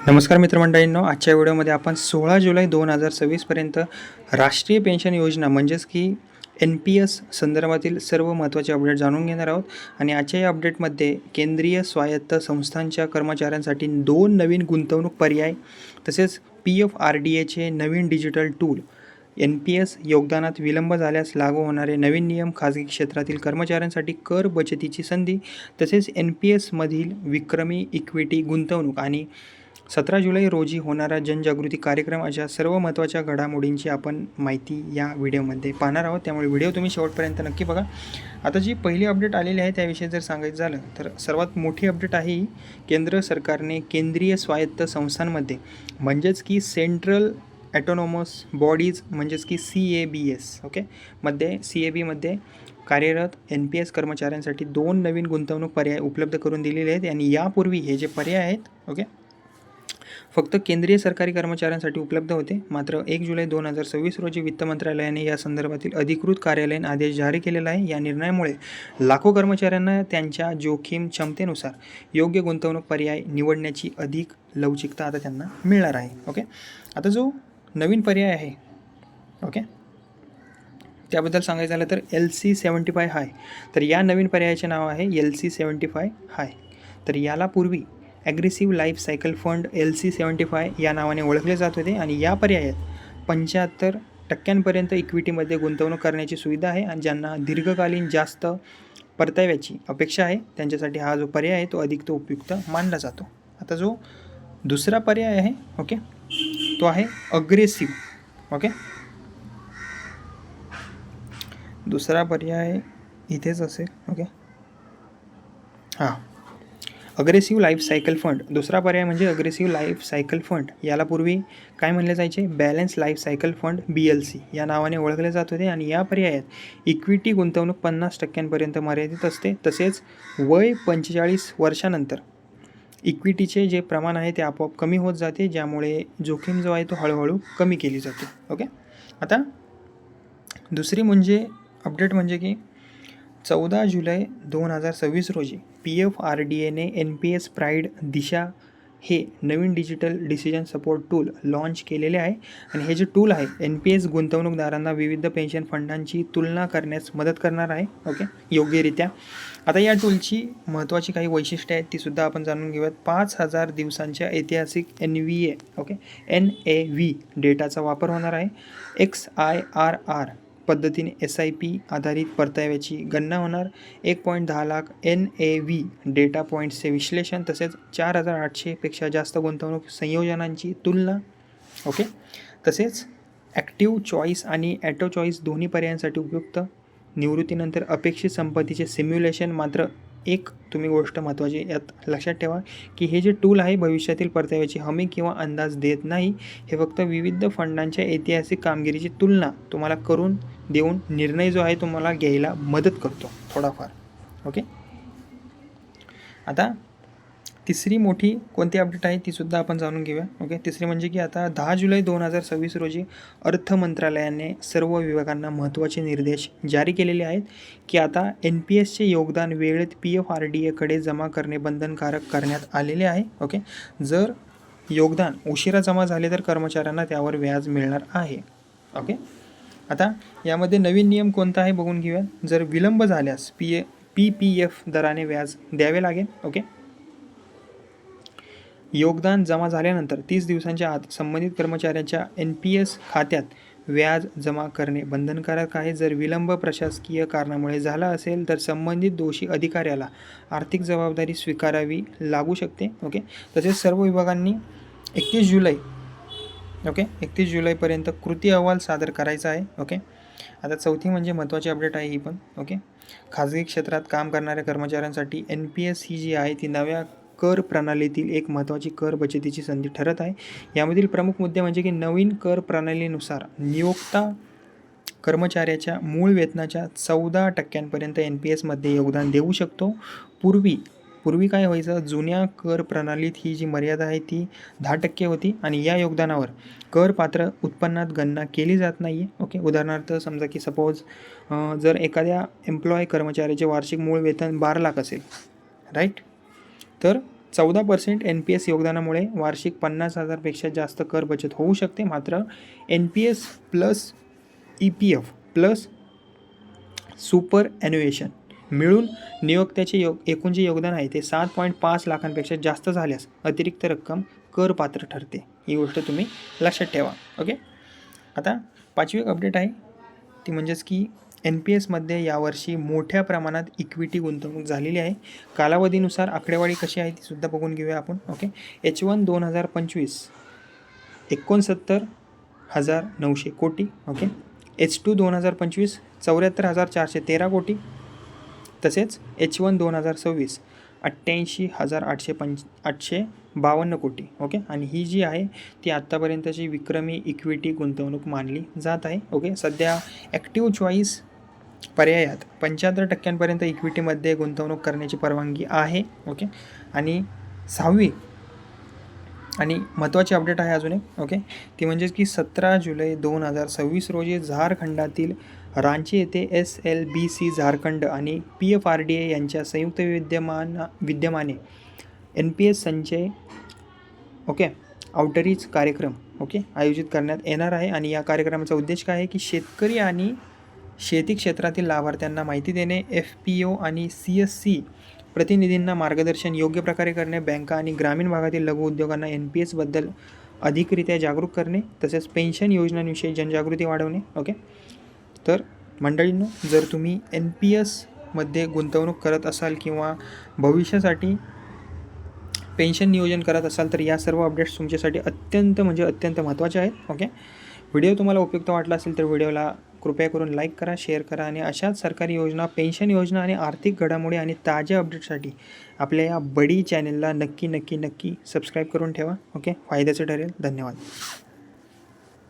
नमस्कार मित्रमंडळींनो, आजच्या व्हिडिओमध्ये आपण 16 जुलै 2026 पर्यंत राष्ट्रीय पेन्शन योजना म्हणजेच की NPS संदर्भातील सर्व महत्त्वाचे अपडेट जाणून घेणार आहोत. आणि आजच्या या अपडेटमध्ये केंद्रीय स्वायत्त संस्थांच्या कर्मचाऱ्यांसाठी 2 नवीन गुंतवणूक पर्याय, तसेच PFRDAचे नवीन डिजिटल टूल, NPS योगदानात विलंब झाल्यास लागू होणारे नवीन नियम, खाजगी क्षेत्रातील कर्मचाऱ्यांसाठी कर बचतीची संधी, तसेच NPS मधील विक्रमी इक्विटी गुंतवणूक आणि 17 जुलै रोजी होणारा जनजागृती कार्यक्रम, अशा सर्व महत्त्वाच्या घडामोडींची आपण माहिती या व्हिडिओमध्ये पाहणार आहोत. त्यामुळे व्हिडिओ तुम्ही शेवटपर्यंत नक्की बघा. आता जी पहिली अपडेट आलेली आहे त्याविषयी जर सांगायचं झालं तर सर्वात मोठी अपडेट आहे ही, केंद्र सरकारने केंद्रीय स्वायत्त संस्थांमध्ये म्हणजेच की सेंट्रल ॲटोनॉमस बॉडीज म्हणजेच की CABS मध्ये CABमध्ये कार्यरत NPS कर्मचाऱ्यांसाठी 2 नवीन गुंतवणूक पर्याय उपलब्ध करून दिलेले आहेत. आणि यापूर्वी हे जे पर्याय आहेत फक्त केंद्रीय सरकारी कर्मचाऱ्यांसाठी उपलब्ध होते. मात्र 1 जुलै 2026 रोजी वित्त मंत्रालयाने या संदर्भातील अधिकृत कार्यालयीन आदेश जारी केलेला आहे. या निर्णयामुळे लाखो कर्मचाऱ्यांना त्यांच्या जोखीम क्षमतेनुसार योग्य गुंतवणूक पर्याय निवडण्याची अधिक लवचिकता आता त्यांना मिळणार आहे. आता जो नवीन पर्याय आहे त्याबद्दल सांगायचं झालं तर LC75 हाय. तर या नवीन पर्यायाचे नाव आहे LC75 हाय. तर याला पूर्वी aggressive life cycle fund LC75 या नावाने ओळखले जात होते. आणि या पर्यायात 75% इक्विटीमध्ये गुंतवणूक करण्याची सुविधा आहे. आणि ज्यांना दीर्घकालीन जास्त परताव्याची अपेक्षा आहे त्यांच्यासाठी हा जो पर्याय आहे तो अधिक उपयुक्त मानला जातो. आता जो दुसरा पर्याय आहे तो आहे अग्रेसिव्ह. दुसरा पर्याय इथेच असेल. Aggressive life cycle fund. दुसरा पर्याय म्हणजे अग्रेसिव्ह लाईफ सायकल फंड. याला पूर्वी काय म्हणले जायचे, balance life cycle fund BLC या नावाने ओळखले जात होते. आणि या पर्यायात इक्विटी गुंतवणूक 50% मर्यादित असते. तसेच वय 45 वर्षानंतर इक्विटीचे जे प्रमाण आहे ते आपोआप कमी होत जाते, ज्यामुळे जोखीम जो आहे तो हळूहळू कमी केली जाते. आता दुसरी अपडेट म्हणजे की 14 जुलै 2026 रोजी PFRDAने NPS प्राईड दिशा हे नवीन digital decision support tool launch केलेले आहे. आणि हे जे टूल आहे NPS गुंतवणूकदारांना विविध पेन्शन फंडांची तुलना करण्यास मदत करणार आहे योग्यरित्या. आता या टूलची महत्त्वाची काही वैशिष्ट्ये आहेत तीसुद्धा आपण जाणून घेऊयात. 5000 दिवसांच्या ऐतिहासिक NAV डेटाचा वापर होणार आहे. XIRR पद्धतीने SIP आधारित परताव्याची गणना होणार. 1.10 लाख NAV डेटा पॉईंट्सचे विश्लेषण, तसेच 4800 पेक्षा जास्त गुंतवणूक संयोजनांची तुलना. तसेच ॲक्टिव्ह चॉईस आणि ॲटो चॉईस दोन्ही पर्यायांसाठी उपयुक्त. निवृत्तीनंतर अपेक्षित संपत्तीचे सिम्युलेशन. मात्र एक तुम्ही गोष्ट महत्त्वाची यात लक्षात ठेवा की हे जे टूल आहे भविष्यातील परताव्याची हमी किंवा अंदाज देत नाही. हे फक्त विविध फंडांच्या ऐतिहासिक कामगिरीची तुलना तुम्हाला करून देऊन निर्णय जो आहे तुम्हाला घ्यायला मदत करतो थोडाफार. आता तिसरी मोठी कोणती अपडेट आहे तीसुद्धा आपण जाणून घेऊया. तिसरी म्हणजे की आता 10 जुलै 2026 रोजी अर्थ मंत्रालयाने सर्व विभागांना महत्त्वाचे निर्देश जारी केलेले आहेत की आता NPSचे योगदान वेळेत PFRDAकडे जमा करणे बंधनकारक करण्यात आलेले आहे. जर योगदान उशिरा जमा झाले तर कर्मचाऱ्यांना त्यावर व्याज मिळणार आहे. आता यामध्ये नवीन नियम कोणता आहे बघून घेऊया. जर विलंब झाल्यास PPF दराने व्याज द्यावे लागेल. योगदान जमा झाल्यानंतर 30 दिवसांच्या आत संबंधित कर्मचाऱ्यांच्या NPS खात्यात व्याज जमा करणे बंधनकारक आहे. जर विलंब प्रशासकीय कारणामुळे झाला असेल तर संबंधित दोषी अधिकाऱ्याला आर्थिक जबाबदारी स्वीकारावी लागू शकते. तसेच सर्व विभागांनी 31 जुलैपर्यंत कृती अहवाल सादर करायचा आहे. आता चौथी म्हणजे महत्त्वाची अपडेट आहे ही पण. खाजगी क्षेत्रात काम करणाऱ्या कर्मचाऱ्यांसाठी NPS ही जी आहे ती नव्या कर प्रणालीतील एक महत्त्वाची कर बचतीची संधी ठरत आहे. यामधील प्रमुख मुद्दे म्हणजे की नवीन कर प्रणालीनुसार नियोक्ता कर्मचाऱ्याच्या मूळ वेतनाच्या 14% NPSमध्ये योगदान देऊ शकतो. पूर्वी काय व्हायचं, जुन्या कर प्रणालीत ही जी मर्यादा आहे ती 10% होती आणि या योगदानावर करपात्र उत्पन्नात गणना केली जात नाही आहे. उदाहरणार्थ समजा की जर एखाद्या कर्मचाऱ्याचे वार्षिक मूळ वेतन 12 लाख असेल, राईट, तर 14% NPS योगदानामुळे वार्षिक 50,000पेक्षा जास्त कर बचत होऊ शकते. मात्र NPS plus EPF plus superannuation मिळून नियोक्त्याचे एकूण जे योगदान आहे ते 7.5 लाखांपेक्षा जास्त झाल्यास अतिरिक्त रक्कम करपात्र ठरते. ही गोष्ट तुम्ही लक्षात ठेवा. ओके. आता 5वी अपडेट आहे ती म्हणजेच की NPSमध्ये यावर्षी मोठ्या प्रमाणात इक्विटी गुंतवणूक झालेली आहे. कालावधीनुसार आकडेवारी कशी आहे ती सुद्धा बघून घेऊया आपण. ओके. H1 2025 69,900 कोटी. ओके. H2 2025 74,413 कोटी. तसेच H1 2026 88,852 कोटी. ओके. आणि ही जी आहे ती आत्तापर्यंतची विक्रमी इक्विटी गुंतवणूक मानली जात आहे. ओके. सध्या ॲक्टिव्ह चॉईस पर्यायात 75% इक्विटीमध्ये गुंतवणूक करण्याची परवानगी आहे. ओके. आणि 6वी आणि महत्त्वाची अपडेट आहे अजून एक. ओके. ती म्हणजेच की 17 जुलै 2026 रोजी झारखंडातील रांची येथे SLBC झारखंड आणि PFRDA यांच्या संयुक्त विद्यमाने NPS संचय ओके आउटरीच कार्यक्रम ओके आयोजित करण्यात येणार आहे. आणि या कार्यक्रमाचा उद्देश काय आहे की शेतकरी आणि शेती क्षेत्रातील लाभार्थ्यांना माहिती देणे, FPO आणि CSC प्रतिनिधींना मार्गदर्शन योग्य प्रकारे करणे, बँका आणि ग्रामीण भागातील लघु उद्योगांना NPSबद्दल अधिकरित्या जागरूक करणे, तसेच पेन्शन योजनांविषयी जनजागृती वाढवणे. ओके. तर मंडळींनो, जर तुम्ही NPSमध्ये गुंतवणूक करत असाल किंवा भविष्यासाठी पेन्शन नियोजन करत असाल तर या सर्व अपडेट्स तुमच्यासाठी अत्यंत महत्त्वाचे आहेत. ओके. व्हिडिओ तुम्हाला उपयुक्त वाटला असेल तर व्हिडिओला कृपया करून लाईक करा, शेअर करा आणि अशाच सरकारी योजना, पेन्शन योजना आणि आर्थिक घडामोडी आणि ताज्या अपडेटसाठी आपल्या या बडी चॅनलला नक्की सबस्क्राईब करून ठेवा. ओके. फायद्याचं ठरेल. धन्यवाद.